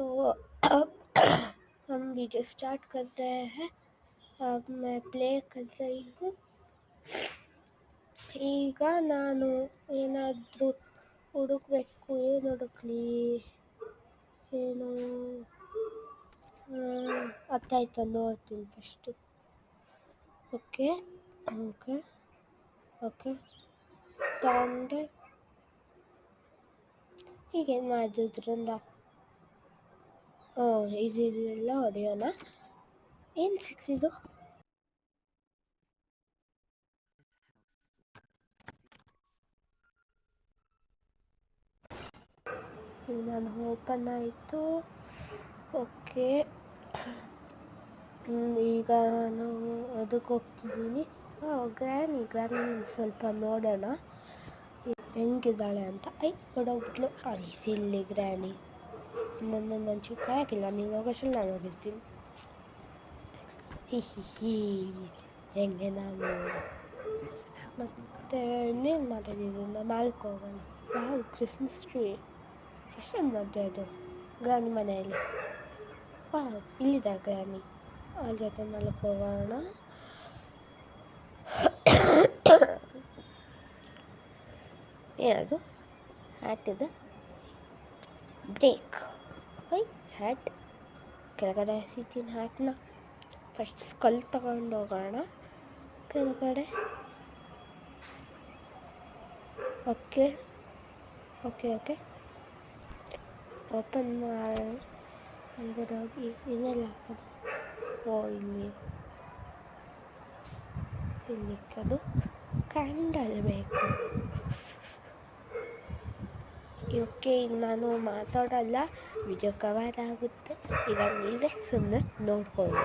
तो अब हम वीडियो स्टार्ट कर रहे हैं। अब मैं प्ले कर रही हूँ। ಈಗ ನಾನು ಏನಾದರೂ ಹುಡುಕಬೇಕು. ಏನು ಹುಡುಕ್ಲಿ? ಏನು ಅರ್ಥ ಆಯ್ತಾ? ನೋಡ್ತೀನಿ ಫಸ್ಟು. ಓಕೆ ಓಕೆ ಓಕೆ ತಗೊಂಡೆ. ಈಗೇನು ಮಾಡಿದ್ರಿಂದ ಇದೆಲ್ಲ ಹೊಡೆಯೋಣ. ಏನು ಸಿಕ್ಸಿದು? ನಾನು ಓಪನ್ ಆಯಿತು. ಓಕೆ, ಈಗ ನಾನು ಅದಕ್ಕೆ ಹೋಗ್ತಿದ್ದೀನಿ. ಗ್ರಾನಿ ಸ್ವಲ್ಪ ನೋಡೋಣ ಹೆಂಗಿದ್ದಾಳೆ ಅಂತ. ಹೊಡೋಗ್ಬಿಟ್ಲು. ಸಿಲ್ಲಿ ಗ್ರಾನಿ. ನನ್ನ ಚಿಕ್ಕ ಹಾಕಿಲ್ಲ. ನೀನು ಹೋಗೋಷ್ಟರಲ್ಲಿ ನಾನು ಹೋಗಿರ್ತೀನಿ. ಹಿ ಹೆಂಗೆ ನಾನು ಮತ್ತೆ ಇನ್ನೇನು ಮಾಡೋದಿದ್ರಿಂದ ಮಾಲ್ಕ್ ಹೋಗೋಣ. Wow, Christmas tree first time ನೋಡ್ತಾ ಇದ್ದು ಗ್ರಾನಿ ಮನೆಯಲ್ಲಿ. ವಾವ್, ಇಲ್ಲಿದೆ ಗ್ರಾನಿ. ಅವ್ರ ಜೊತೆ ಮಾಲ್ಕ್ ಹೋಗೋಣ. ಏನದು? ಹ್ಯಾಟ್ ಇದೆ. ಬ್ರೇಕ್. ಹ್ಯಾಟ್ ಕೆಳಗಡೆ ಎಸಿತೀನಿ. ಹ್ಯಾಟ್ನ ಫಸ್ಟ್ ಸ್ಕಲ್ ತಗೊಂಡು ಹೋಗೋಣ ಕೆಳಗಡೆ. ಓಕೆ ಓಕೆ ಓಕೆ ಓಪನ್ ಮಾಡಿ ಹೋಗಿ. ಇನ್ನೆಲ್ಲ ಹಾಕೋದು? ಇಲ್ಲಿ ಕದು ಕ್ಯಾಂಡಲ್ ಬೇಕು. ಓಕೆ, ಈಗ ನಾನು ಮಾತಾಡೋಲ್ಲ, ವಿಡಿಯೋ ಕವರ್ ಆಗುತ್ತೆ. ಈಗ ನೀವೇ ಸುಮ್ಮನೆ ನೋಡ್ಕೊಳ್ಳಿ.